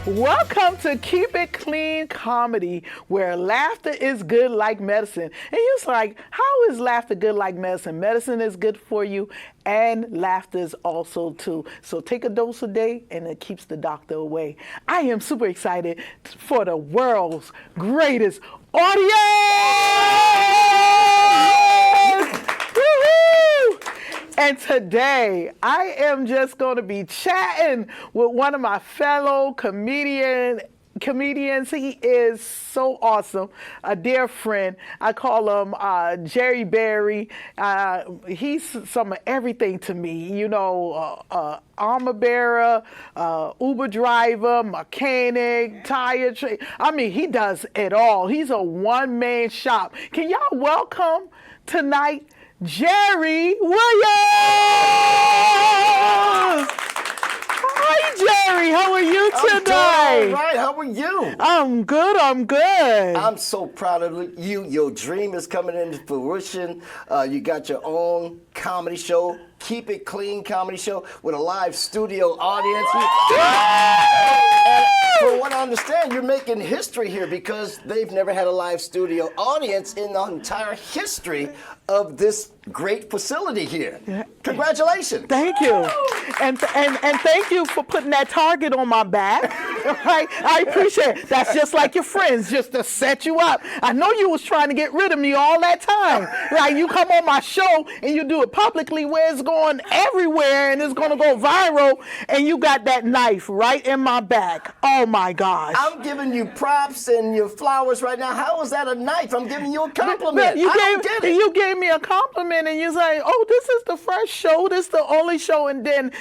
Welcome to Keep It Clean Komedy, where laughter is good like medicine. And you're like, how is laughter good like medicine? Medicine is good for you, and laughter is also too. So take a dose a day, and it keeps the doctor away. I am super excited for the world's greatest audience! Woo-hoo! And today, I am just going to be chatting with one of my fellow comedians. He is so awesome, a dear friend. I call him Gerry. He's some of everything to me, you know, armor bearer, Uber driver, mechanic, tire trade. I mean, he does it all. He's a one-man shop. Can y'all welcome tonight Gerry Williams? Hi, Gerry. How are you tonight? I'm doing all right. How are you? I'm good. I'm so proud of you. Your dream is coming into fruition. You got your own comedy show, Keep It Clean Comedy Show, with a live studio audience. And from what I understand, you're making history here because they've never had a live studio audience in the entire history of this great facility here. Congratulations. Thank you. And thank you for putting that target on my back. Right? I appreciate it. That's just like your friends, just to set you up. I know you was trying to get rid of me all that time. Like, you come on my show and you do it publicly where it's going everywhere and it's going to go viral, and you got that knife right in my back. Oh my gosh. I'm giving you props and your flowers right now. How is that a knife? I'm giving you a compliment. You gave me a compliment, and you say, "Oh, this is the first show. This is the only show." And then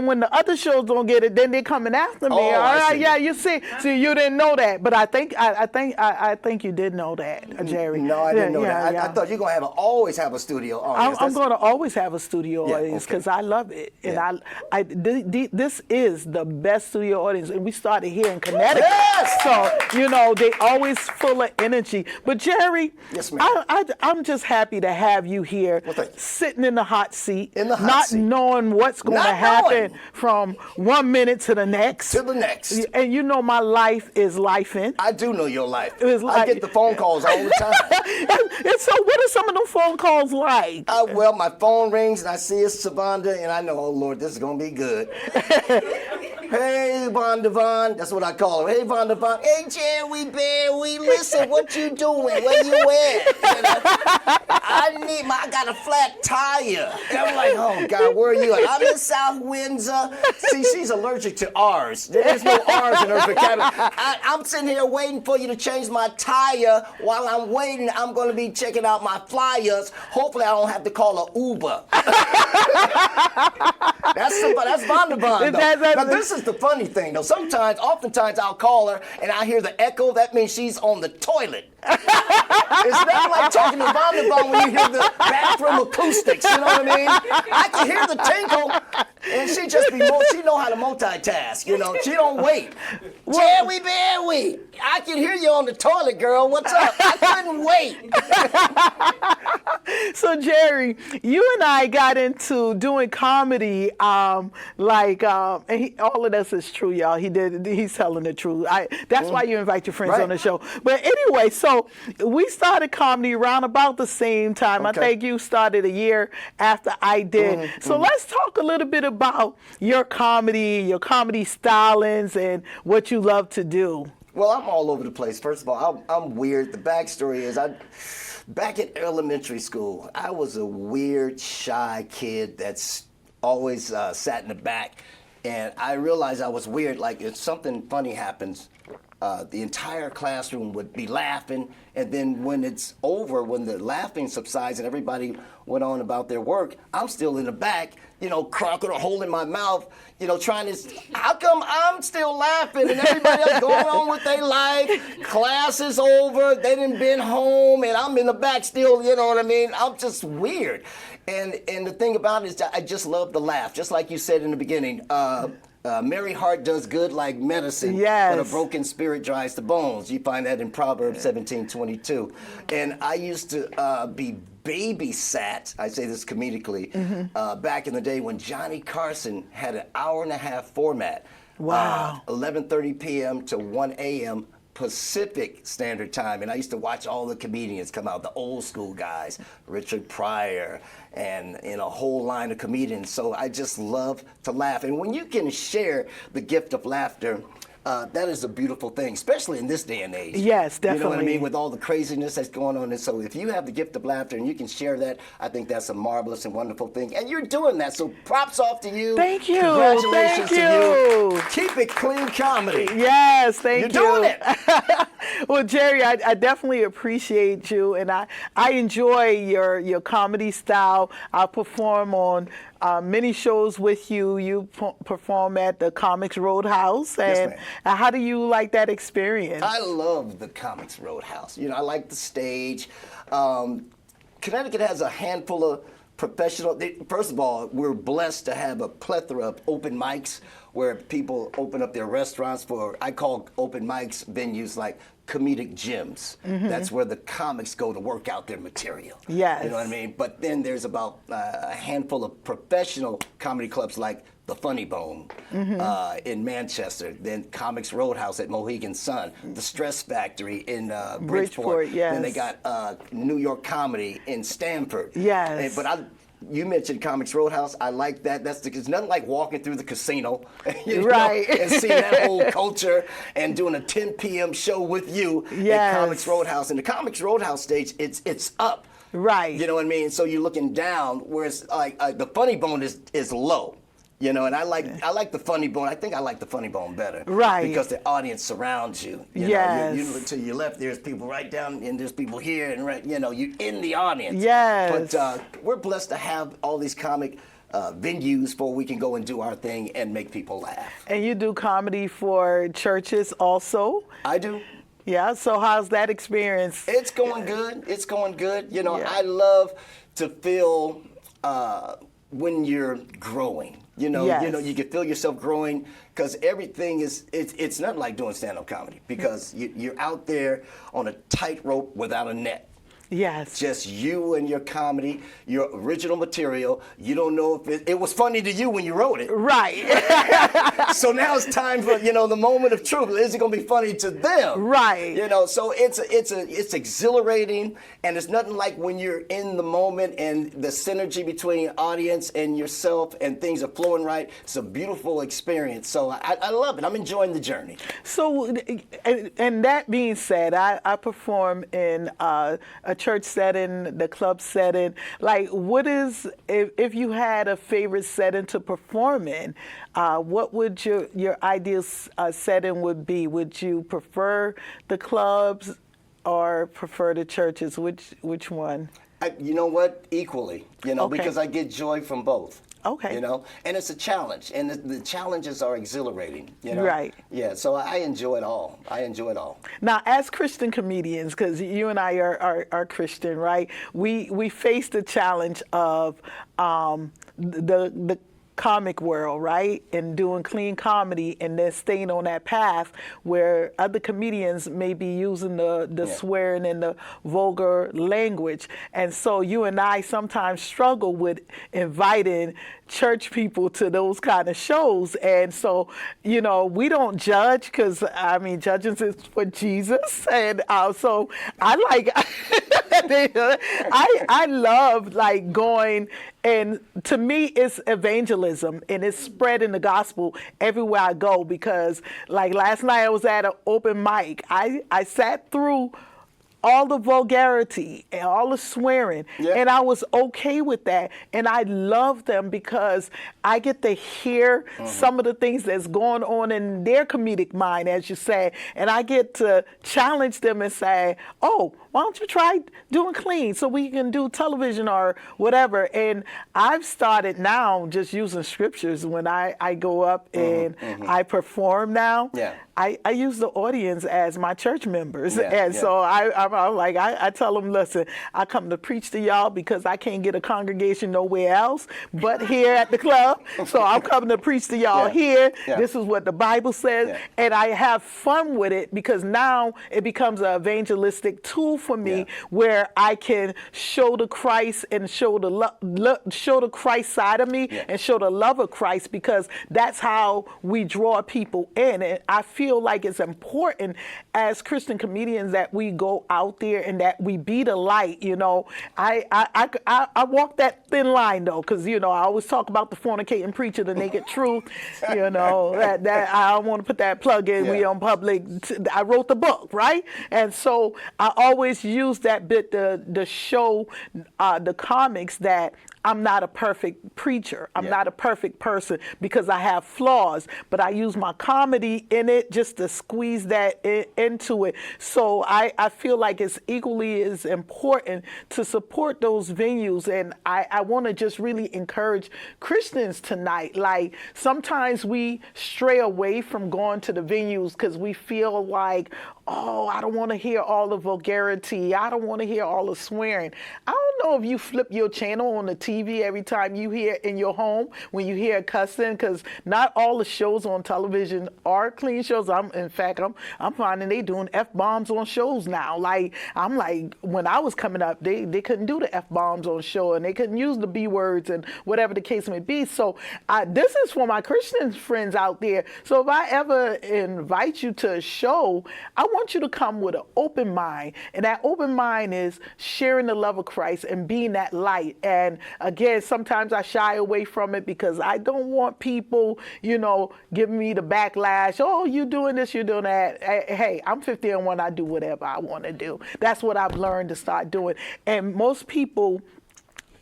when the other shows don't get it, then they're coming after me. Oh, all right, see. yeah, you see, you didn't know that, but I think you did know that, Gerry. No, I didn't know that. I thought you're gonna always have a studio audience. I'm going to always have a studio audience because I love it, and this is the best studio audience, and we started here in Connecticut. Yes! So you know they always full of energy. But Gerry, yes, ma'am. I'm just happy to have you here, sitting in the hot seat, not knowing what's going to happen from 1 minute to the next. To the next. And you know my life is lifing. I do know your life. I get the phone calls all the time. And so what are some of them phone calls like? Well, my phone rings and I see it's Savanda, and I know, oh Lord, this is going to be good. Hey, Vonda, that's what I call her. Hey, Vonda. Hey, Gerry, Barry, listen, what you doing? Where you at? You know, I got a flat tire. And I'm like, oh, God, where are you at? I'm in South Windsor. See, she's allergic to R's. There's no R's in her vocabulary. I'm sitting here waiting for you to change my tire. While I'm waiting, I'm going to be checking out my flyers. Hopefully, I don't have to call an Uber. That's Vonda, though. Now, this is the funny thing, though. Oftentimes, I'll call her and I hear the echo. That means she's on the toilet. It's not like talking to Vonda when you hear the bathroom acoustics. You know what I mean? I can hear the tinkle, and she know how to multitask. You know, she don't wait. Gerry, Barry, I can hear you on the toilet, girl. What's up? I couldn't wait. So Gerry, you and I got into doing comedy, and all of this is true, y'all. He's telling the truth. That's why you invite your friends on the show. But anyway, so we started comedy around about the same time. Okay. I think you started a year after I did. So let's talk a little bit about your comedy stylings, and what you love to do. Well, I'm all over the place. First of all, I'm weird. The backstory is back in elementary school, I was a weird, shy kid that's always sat in the back. And I realized I was weird. Like, if something funny happens, the entire classroom would be laughing. And then when it's over, when the laughing subsides and everybody went on about their work, I'm still in the back, you know, crooked or holding my mouth, you know, trying to, how come I'm still laughing and everybody else going on with their life? Class is over, they done been home, and I'm in the back still, you know what I mean? I'm just weird. And the thing about it is I just love to laugh, just like you said in the beginning. Merry heart does good like medicine, but a broken spirit dries the bones. You find that in Proverbs 17:22. And I used to be babysat, I say this comedically, back in the day when Johnny Carson had an hour-and-a-half format. Wow. 11:30 p.m. to 1 a.m. Pacific Standard Time. And I used to watch all the comedians come out, the old school guys, Richard Pryor, and a whole line of comedians. So I just love to laugh. And when you can share the gift of laughter, that is a beautiful thing, especially in this day and age. Yes, definitely. You know what I mean? With all the craziness that's going on. And so if you have the gift of laughter and you can share that, I think that's a marvelous and wonderful thing. And you're doing that. So props off to you. Thank you. Congratulations Thank to you. you. Keep it clean comedy. Yes, thank you. You're doing it. Well, Gerry, I definitely appreciate you, and I enjoy your comedy style. I perform on many shows with you. You perform at the Comics Roadhouse, and Yes, how do you like that experience? I love the Comics Roadhouse. I like the stage. Connecticut has a handful of professional. First of all, we're blessed to have a plethora of open mics where people open up their restaurants for, I call open mics venues like comedic gyms. That's where the comics go to work out their material. Yes. You know what I mean? But then there's about a handful of professional comedy clubs like the Funny Bone in Manchester, then Comics Roadhouse at Mohegan Sun, the Stress Factory in Bridgeport. Yes. Then they got New York Comedy in Stamford. Yes. But you mentioned Comics Roadhouse. I like that. It's nothing like walking through the casino, Right. and seeing that whole culture and doing a 10 p.m. show with you Yes. at Comics Roadhouse. And the Comics Roadhouse stage, it's up. Right. You know what I mean? So you're looking down, whereas like the Funny Bone is low. And I like the Funny Bone. I think I like the Funny Bone better. Right. Because the audience surrounds you. Yes. You look to your left, there's people right down, and there's people here, and right, you're in the audience. Yes. But we're blessed to have all these comic venues where we can go and do our thing and make people laugh. And you do comedy for churches also? I do. Yeah, so how's that experience? It's going good. It's going good. Yeah. I love to feel when you're growing. Yes. You can feel yourself growing because everything it's not like doing stand-up comedy because you're out there on a tightrope without a net. Yes. Just you and your comedy, your original material. You don't know if it was funny to you when you wrote it. Right. So now it's time for the moment of truth. Is it going to be funny to them? Right. So it's exhilarating, and it's nothing like when you're in the moment and the synergy between audience and yourself and things are flowing right. It's a beautiful experience. So I love it. I'm enjoying the journey. So, and that being said, I perform in a church setting, the club setting. Like, what is, if you had a favorite setting to perform in, what would your ideal setting would be? Would you prefer the clubs or prefer the churches? Which one? You know what? Equally, Okay. because I get joy from both. Okay. And it's a challenge, and the challenges are exhilarating. Right. Yeah. So I enjoy it all. Now, as Christian comedians, because you and I are Christian, right? We face the challenge of the comic world, right? And doing clean comedy and then staying on that path where other comedians may be using the swearing and the vulgar language. And so you and I sometimes struggle with inviting church people to those kind of shows. And so, we don't judge because, judging is for Jesus. And so I like, I love like going, and to me it's evangelism and it's spreading the gospel everywhere I go, because like last night I was at an open mic. I sat through all the vulgarity and all the swearing, and I was okay with that. And I love them because I get to hear some of the things that's going on in their comedic mind, as you say, and I get to challenge them and say, oh, why don't you try doing clean so we can do television or whatever. And I've started now just using scriptures when I go up and I perform now. Yeah. I use the audience as my church members. Yeah, And yeah. so I'm like, I tell them, listen, I come to preach to y'all because I can't get a congregation nowhere else but here at the club. So I'm coming to preach to y'all Yeah, here. yeah. This is what the Bible says. Yeah. And I have fun with it because now it becomes an evangelistic tool for me Yeah. where I can show the Christ and show the show the Christ side of me Yeah. and show the love of Christ, because that's how we draw people in. And I feel like it's important as Christian comedians that we go out there and that we be the light. You know, I walk that thin line though, because you know I always talk about the fornicating preacher, the naked truth. You know that I don't want to put that plug in. We Yeah. on public. I wrote the book, right? And so I always use that bit to show the comics that I'm not a perfect preacher. I'm Yeah. not a perfect person because I have flaws, but I use my comedy in it just to squeeze that into it. So I feel like it's equally as important to support those venues. And I want to just really encourage Christians tonight. Like sometimes we stray away from going to the venues because we feel like, oh, I don't want to hear all the vulgarity. I don't want to hear all the swearing. I don't know if you flip your channel on the TV every time you hear in your home when you hear cussing, because not all the shows on television are clean shows. In fact, I'm finding they doing F-bombs on shows now. Like, I'm like, when I was coming up, they couldn't do the F-bombs on show and they couldn't use the B words and whatever the case may be. So this is for my Christian friends out there. So if I ever invite you to a show, I want you to come with an open mind. And that open mind is sharing the love of Christ and being that light. And again, sometimes I shy away from it because I don't want people, you know, giving me the backlash. Oh, you doing this, you doing that. Hey, I'm 51. I do whatever I want to do. That's what I've learned to start doing. And most people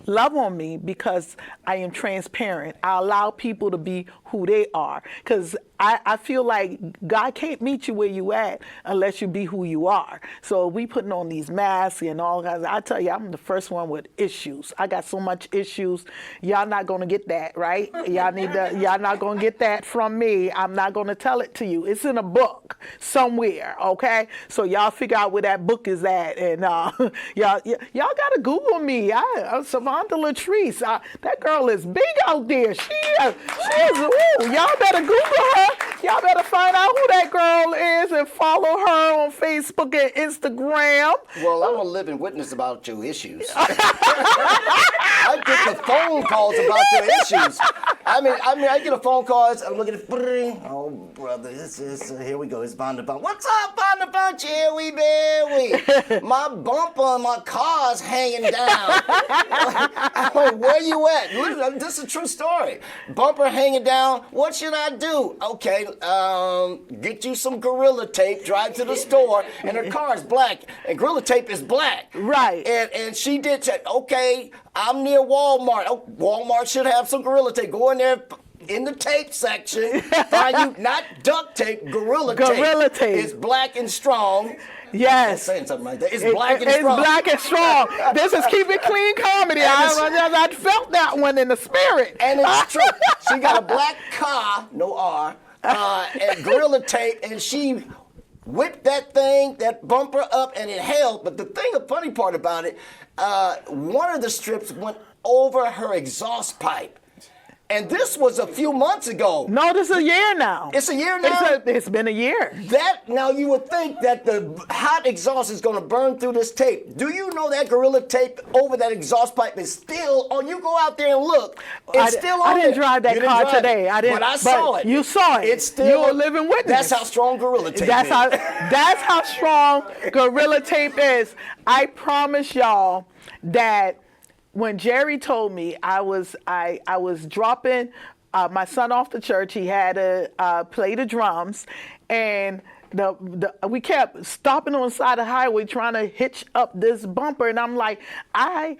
love on me because I am transparent. I allow people to be who they are, because I feel like God can't meet you where you at unless you be who you are. So we putting on these masks and all guys. I tell you, I'm the first one with issues. I got so much issues. Y'all not gonna get that, right? Y'all not gonna get that from me. I'm not gonna tell it to you. It's in a book somewhere, okay? So y'all figure out where that book is at, and y'all gotta Google me. I'm Savanda Latrece. That girl is big out there. She is. Ooh, y'all better Google her. Y'all better find out who that girl is and follow her on Facebook and Instagram. Well, I'm a living witness about your issues. I get the phone calls about your issues. I mean, I get a phone call. I'm looking at, oh brother, here we go. It's Bonda. What's up, Bonda? Jerry, Berry? My bumper on my car's hanging down. I'm like, where you at? Listen, this is a true story. Bumper hanging down. What should I do? Okay, get you some Gorilla Tape. Drive to the store, and her car's black, and Gorilla Tape is black. Right. And she did say, okay, I'm near Walmart. Oh, Walmart should have some Gorilla Tape. Go in there in the tape section. Find you not duct tape, Gorilla Tape. Gorilla Tape. It's black and strong. Yes. I'm saying something like that. It's black and strong. It's black and strong. This is Keep It Clean Comedy. I felt that one in the spirit. And it's true. She got a black car, no R, and Gorilla Tape, and she whipped that bumper up, and it held. But the funny part about it, one of the strips went over her exhaust pipe. And this was a few months ago. No, this is a year now. It's a year now? It's been a year. Now you would think that the hot exhaust is going to burn through this tape. Do you know that Gorilla Tape over that exhaust pipe is still on? You go out there and look. It's still on. I didn't drive that car today. I didn't. But I saw it. You saw it. It's still. You're a living witness. That's how strong Gorilla Tape is. That's how strong Gorilla Tape is. I promise y'all that when Gerry told me I was dropping my son off to church, he had to play the drums, and we kept stopping on the side of the highway trying to hitch up this bumper, and I'm like, I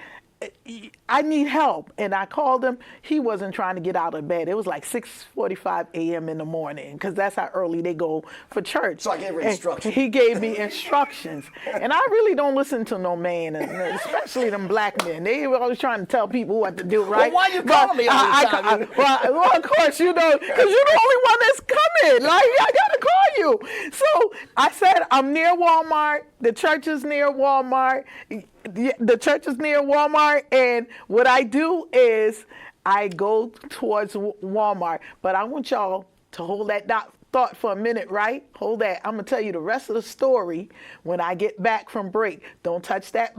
need help. And I called him. He wasn't trying to get out of bed. It was like 6:45 a.m. in the morning, because that's how early they go for church. So I gave her instructions. He gave me instructions. And I really don't listen to no man, especially them black men. They were always trying to tell people what to do, right? Well, why you calling me all the time? Well, of course, because you're the only one that's coming. Like, I got to call tell you. So I said, I'm near Walmart. The church is near Walmart. The church is near Walmart. And what I do is I go towards Walmart. But I want y'all to hold that thought for a minute, right? Hold that. I'm going to tell you the rest of the story when I get back from break. Don't touch that.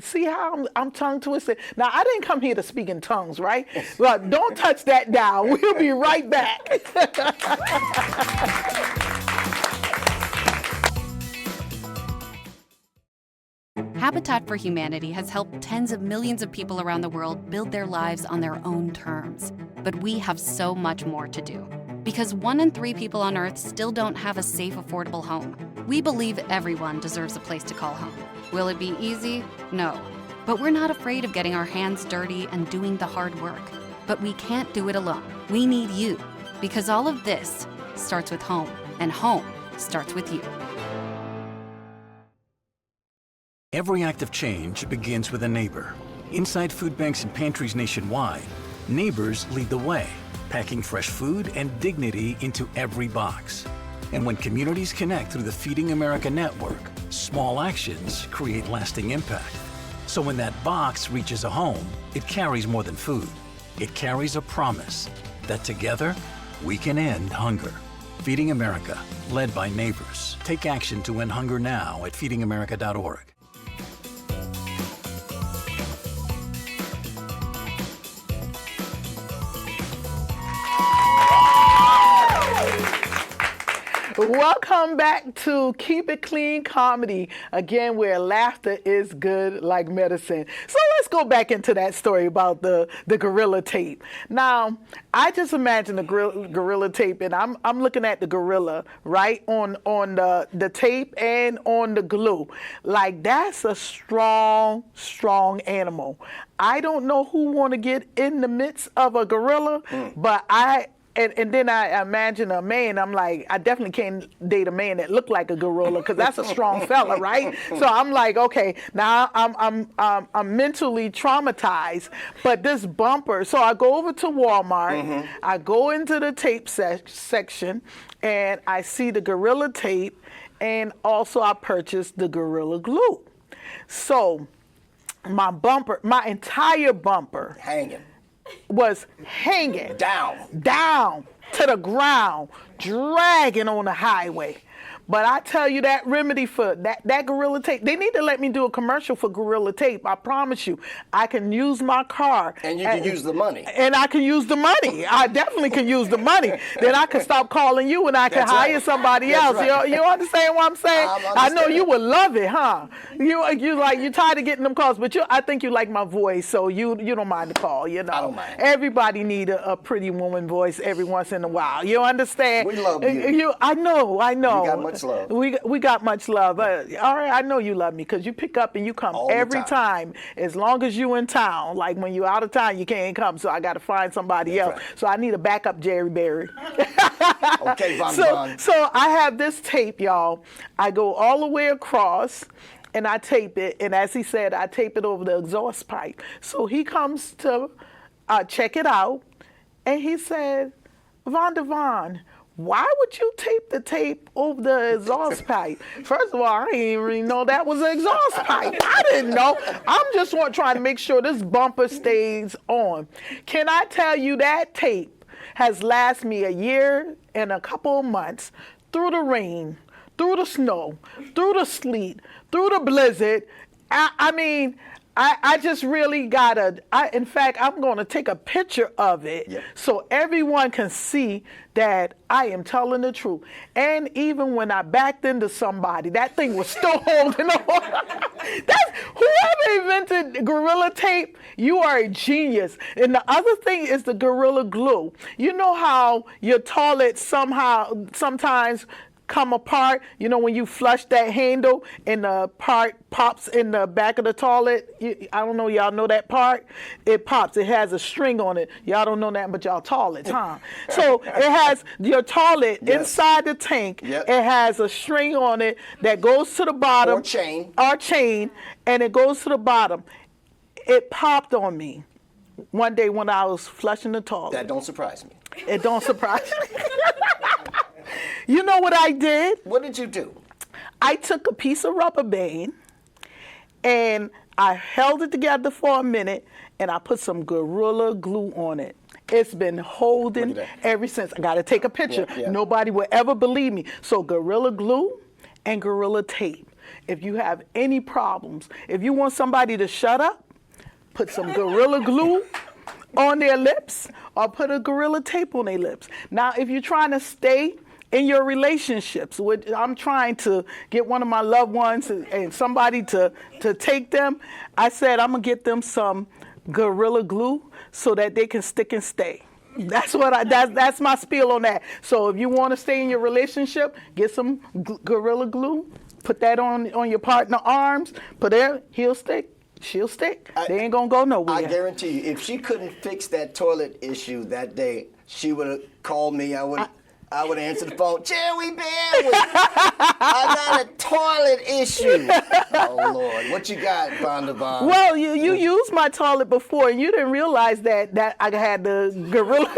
See how I'm tongue twisted? Now, I didn't come here to speak in tongues, right? Well, don't touch that down. We'll be right back. Habitat for Humanity has helped tens of millions of people around the world build their lives on their own terms. But we have so much more to do. Because 1 in 3 people on Earth still don't have a safe, affordable home. We believe everyone deserves a place to call home. Will it be easy? No. But we're not afraid of getting our hands dirty and doing the hard work. But we can't do it alone. We need you. Because all of this starts with home, and home starts with you. Every act of change begins with a neighbor. Inside food banks and pantries nationwide, neighbors lead the way, packing fresh food and dignity into every box. And when communities connect through the Feeding America network, small actions create lasting impact. So when that box reaches a home, it carries more than food. It carries a promise that together, we can end hunger. Feeding America, led by neighbors. Take action to end hunger now at feedingamerica.org. Welcome back to Keep It Clean Comedy, again, where laughter is good like medicine. So let's go back into that story about the gorilla tape. Now, I just imagine the gorilla tape, and I'm looking at the gorilla, right, on the tape and on the glue. Like, that's a strong, strong animal. I don't know who want to get in the midst of a gorilla, but And then I imagine a man. I'm like, I definitely can't date a man that looked like a gorilla because that's a strong fella, right? So I'm like, okay, now I'm mentally traumatized. But this bumper. So I go over to Walmart. I go into the tape section, and I see the gorilla tape, and also I purchased the gorilla glue. So my entire bumper, was hanging down to the ground, dragging on the highway. But I tell you, that remedy for that gorilla tape, they need to let me do a commercial for gorilla tape. I promise you, I can use my car. And you can use the money. And I can use the money. I definitely can use the money. Then I can stop calling you, and I can hire somebody else. Right. You understand what I'm saying? I know you would love it, huh? You're tired of getting them calls, but I think you like my voice, so you don't mind the call. You know, I don't mind. Everybody need a pretty woman voice every once in a while. You understand? We love you. I know. We got much love. We got much love. All right, I know you love me because you pick up and you come every time. As long as you in town. Like when you out of town, you can't come. So I got to find somebody else. Right. So I need a backup Gerry Berry. Okay, So I have this tape, y'all. I go all the way across, and I tape it. And as he said, I tape it over the exhaust pipe. So he comes to check it out, and he said, Vaughn, why would you tape the tape over the exhaust pipe? First of all, I didn't really know that was an exhaust pipe. I didn't know. I'm just trying to make sure this bumper stays on. Can I tell you that tape has lasted me a year and a couple of months through the rain, through the snow, through the sleet, through the blizzard. I mean, I just really in fact, I'm going to take a picture of it so everyone can see that I am telling the truth. And even when I backed into somebody, that thing was still holding on. Whoever invented gorilla tape, you are a genius. And the other thing is the gorilla glue. You know how your toilet sometimes come apart, when you flush that handle and the part pops in the back of the toilet. I don't know, y'all know that part? It pops. It has a string on it. Y'all don't know that, but y'all toilets, huh? So it has your toilet inside the tank. It has a string on it that goes to the bottom. Or chain, and it goes to the bottom. It popped on me one day when I was flushing the toilet. That don't surprise me. It don't surprise me. You know what I did? What did you do? I took a piece of rubber band and I held it together for a minute and I put some Gorilla Glue on it. It's been holding ever since. I got to take a picture. Yeah. Nobody will ever believe me. So Gorilla Glue and Gorilla Tape. If you have any problems, if you want somebody to shut up, put some Gorilla Glue on their lips or put a Gorilla Tape on their lips. Now, if you're trying to stay in your relationships, I'm trying to get one of my loved ones and somebody to take them, I said I'm going to get them some Gorilla Glue so that they can stick and stay. That's my spiel on that. So if you want to stay in your relationship, get some Gorilla Glue, put that on your partner's arms, put there, he'll stick. She'll stick. They ain't gonna go nowhere. I guarantee you, if she couldn't fix that toilet issue that day, she would have called me. I would have answered the phone. Gerry, I got a toilet issue. Oh Lord, what you got, Vonda Von? Well, you used my toilet before, and you didn't realize that I had the Gorilla.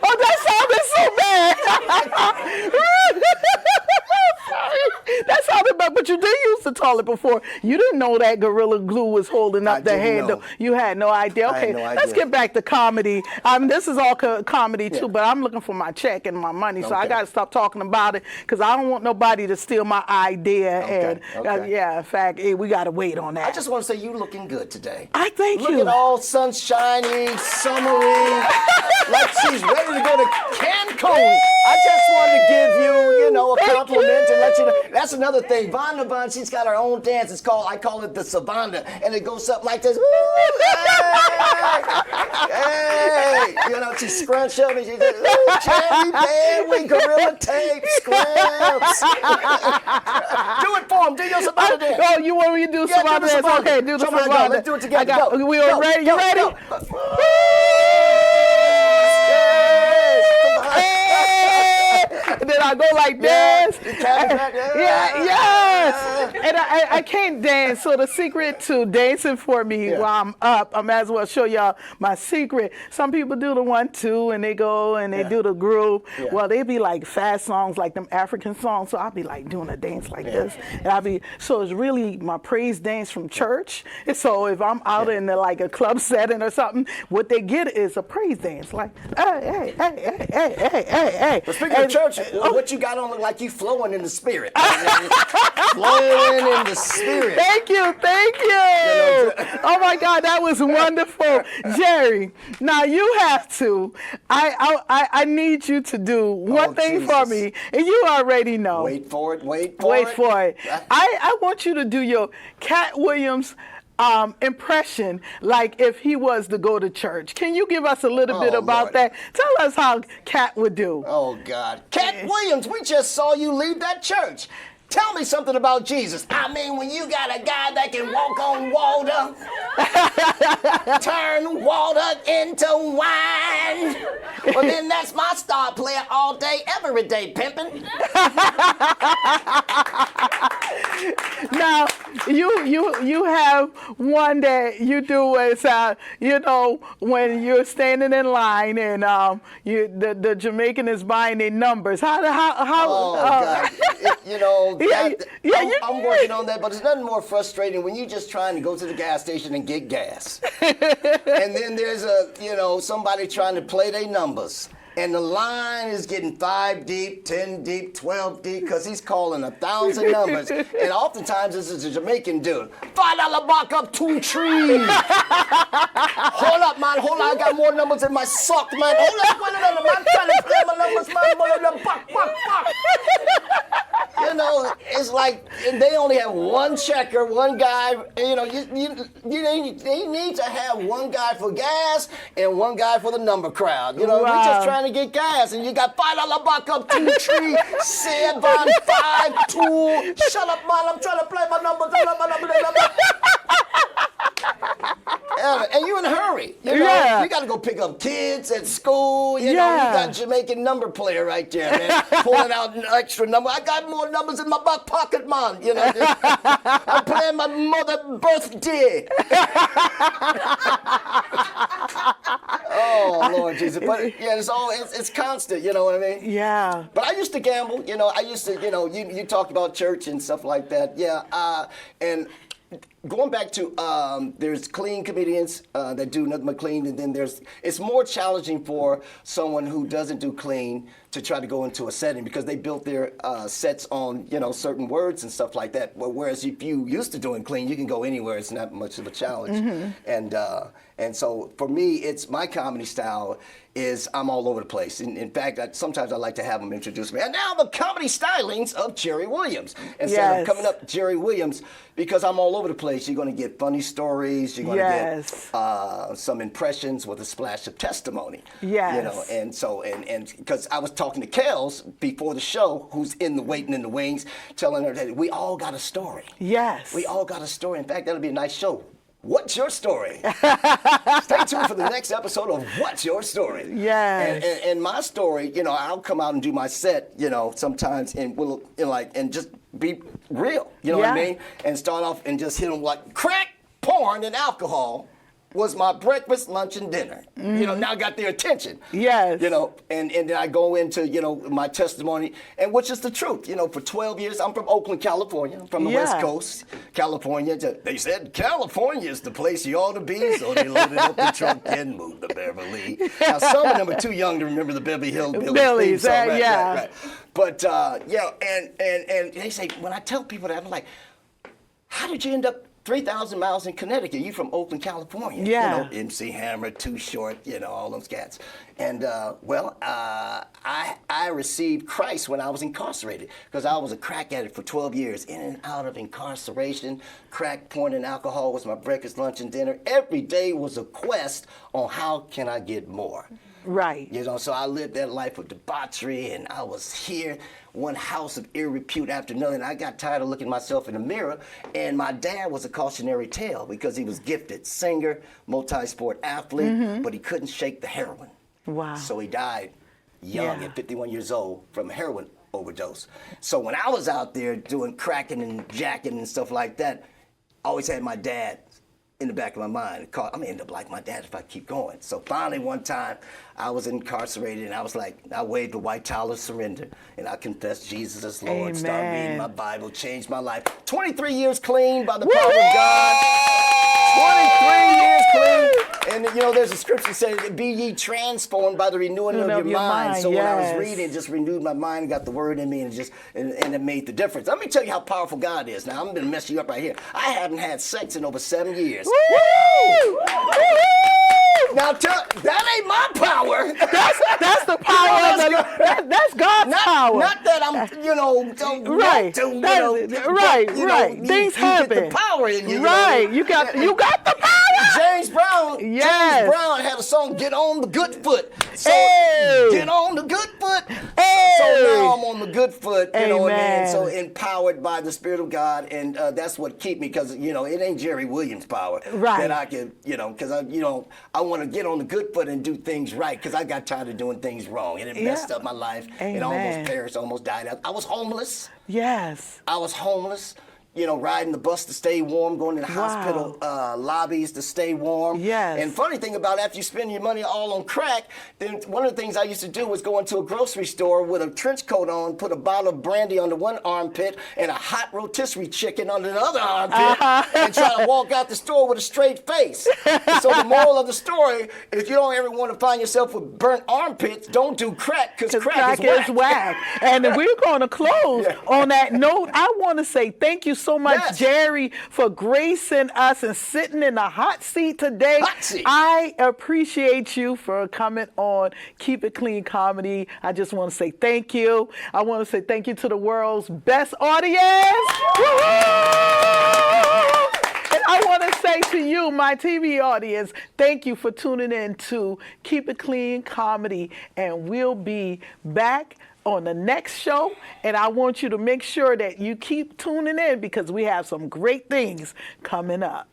Oh, that sounded so bad. That sounded bad, but you did use the toilet before. You didn't know that Gorilla Glue was holding up the handle. You had no idea. Okay, let's get back to comedy. This is all comedy too, but I'm looking for my check and my money, so I got to stop talking about it because I don't want nobody to steal my idea. In fact, we got to wait on that. I just want to say you looking good today. I thank you. Looking all sunshiny, summery, like she's ready to go to Cancun. I just wanted to give you, a compliment and let you know. That's another thing. Vonda Von, she's got her own dance. I call it the Savanda, and it goes something like this. Hey, she scrunch up and she says, Gerry, man, we Gorilla Tape, scrubs. Do it for him. Do your Savanda dance. Oh, you want me to do Savanda dance? Okay, do the Savanda. Let's do it together. We all ready? You ready? And then I go like this. Yes. And I can't dance, so the secret to dancing for me while I'm up, I might as well show y'all my secret. Some people do the 1-2 and they go and they do the groove. Well, they be like fast songs, like them African songs. So I'll be like doing a dance like this. And so it's really my praise dance from church. And so if I'm out in like a club setting or something, what they get is a praise dance, like hey. But speaking of church, what you got on look like you flowing in the spirit. Flowing in the spirit. Thank you. Oh my God, that was wonderful. Gerry, now you have to, I need you to do one thing for me, and you already know. Wait for it. I want you to do your Cat Williams impression, like if he was to go to church. Can you give us a little bit about that? Tell us how Cat would do. Oh God, Cat Williams, we just saw you leave that church. Tell me something about Jesus. I mean, when you got a guy that can walk on water, turn water into wine, well then that's my star player all day, every day, pimping. Now, you have one that you do is, when you're standing in line and the Jamaican is buying their numbers. How? God. I'm working on that, but there's nothing more frustrating when you're just trying to go to the gas station and get gas. And then there's somebody trying to play their numbers. And the line is getting 5 deep, 10 deep, 12 deep, because he's calling 1,000 numbers. And oftentimes this is a Jamaican dude. $5 buck up 2 trees. Hold up, man. I got more numbers in my sock, man. Hold up, man. I'm trying to play my numbers, man. Buck. It's like they only have one checker, one guy. They need to have one guy for gas and one guy for the number crowd. We're just trying to get gas, and you got $5 buck up 2 tree, 7, 5, 2. Shut up, man! I'm trying to play my numbers. And you in a hurry. You got to go pick up kids at school. You got Jamaican number player right there, man, pulling out an extra number. I got more numbers in my back pocket, man. I'm playing my mother's birthday. Oh, Lord Jesus. But yeah, it's constant, you know what I mean? Yeah. But I used to gamble, you know. I used to, you know, you talked about church and stuff like that. Yeah. And going back to, there's clean comedians that do nothing but clean, and then it's more challenging for someone who doesn't do clean to try to go into a setting because they built their sets on, you know, certain words and stuff like that. Whereas if you used to doing clean, you can go anywhere. It's not much of a challenge. And so for me, it's my comedy style is I'm all over the place. In fact, sometimes I like to have them introduce me. And now the comedy stylings of Gerry Williams. Instead of coming up Gerry Williams, because I'm all over the place, you're going to get funny stories. You're going to get some impressions with a splash of testimony. Yes. You know, and so, and because I was talking to Kels before the show, who's waiting in the wings, telling her that we all got a story. Yes. We all got a story. In fact, that'll be a nice show. What's your story? Stay tuned for the next episode of What's Your Story? Yes. And my story, you know, I'll come out and do my set, you know, sometimes and we'll, you know, like, and just be real, you know what I mean? And start off and just hit them like crack, porn, and alcohol was my breakfast, lunch, and dinner. You know, now I got their attention. Yes. You know, and then I go into, you know, my testimony, and which is the truth. You know, for 12 years, I'm from Oakland, California, from the West Coast, California. They said California is the place you ought to be, so they loaded up the trunk and moved to Beverly. Now, some of them are too young to remember the Beverly Hills Billies. Right. But, yeah, and they say, when I tell people that, I'm like, how did you end up 3,000 miles in Connecticut? You from Oakland, California. Yeah. You know, MC Hammer, Too Short, you know, all those cats. And, I received Christ when I was incarcerated because I was a crack addict for 12 years, in and out of incarceration. Crack, porn, and alcohol was my breakfast, lunch, and dinner. Every day was a quest on how can I get more. Right. You know, so I lived that life of debauchery, and I was here, one house of ill repute after another, and I got tired of looking myself in the mirror, and my dad was a cautionary tale because he was gifted singer, multi-sport athlete, but he couldn't shake the heroin. Wow. So he died young at 51 years old from a heroin overdose. So when I was out there doing cracking and jacking and stuff like that, I always had my dad in the back of my mind. I'm gonna end up like my dad if I keep going. So finally one time I was incarcerated and I was like, I waved the white towel of surrender and I confessed Jesus as Lord, started reading my Bible, changed my life. 23 years clean by the power of God. 23 years clean. And you know, there's a scripture that says, be ye transformed by the renewing of your mind. So when I was reading, it just renewed my mind and got the word in me and it made the difference. Let me tell you how powerful God is. Now I'm gonna mess you up right here. I haven't had sex in over 7 years. Woo! Now that ain't my power. That's the power of the, that's God's power. Not that I'm, you know, right. Things happen. You get the power in you. Right. You got the power. James Brown. Yes. James Brown had a song, "Get on the Good Foot." So get on the good foot. So now I'm on the good foot. You know what I mean? So empowered by the Spirit of God, and that's what keep me, because you know it ain't Gerry Williams' power that I can, you know, because I want to get on the good foot and do things right, because I got tired of doing things wrong, and it messed up my life. It almost perished, almost died out. I was homeless. Yes. I was homeless. You know, riding the bus to stay warm, going to the hospital lobbies to stay warm. Yes. And funny thing about after you spend your money all on crack, then one of the things I used to do was go into a grocery store with a trench coat on, put a bottle of brandy under one armpit and a hot rotisserie chicken under the other armpit, and try to walk out the store with a straight face. So the moral of the story, if you don't ever want to find yourself with burnt armpits, don't do crack, because crack is whack. And we're going to close on that note. I want to say thank you so much, Gerry, for gracing us and sitting in the hot seat today. I appreciate you for coming on Keep It Clean Comedy. I just want to say thank you. I want to say thank you to the world's best audience. And I want to say to you, my TV audience, thank you for tuning in to Keep It Clean Comedy. And we'll be back on the next show, and I want you to make sure that you keep tuning in because we have some great things coming up.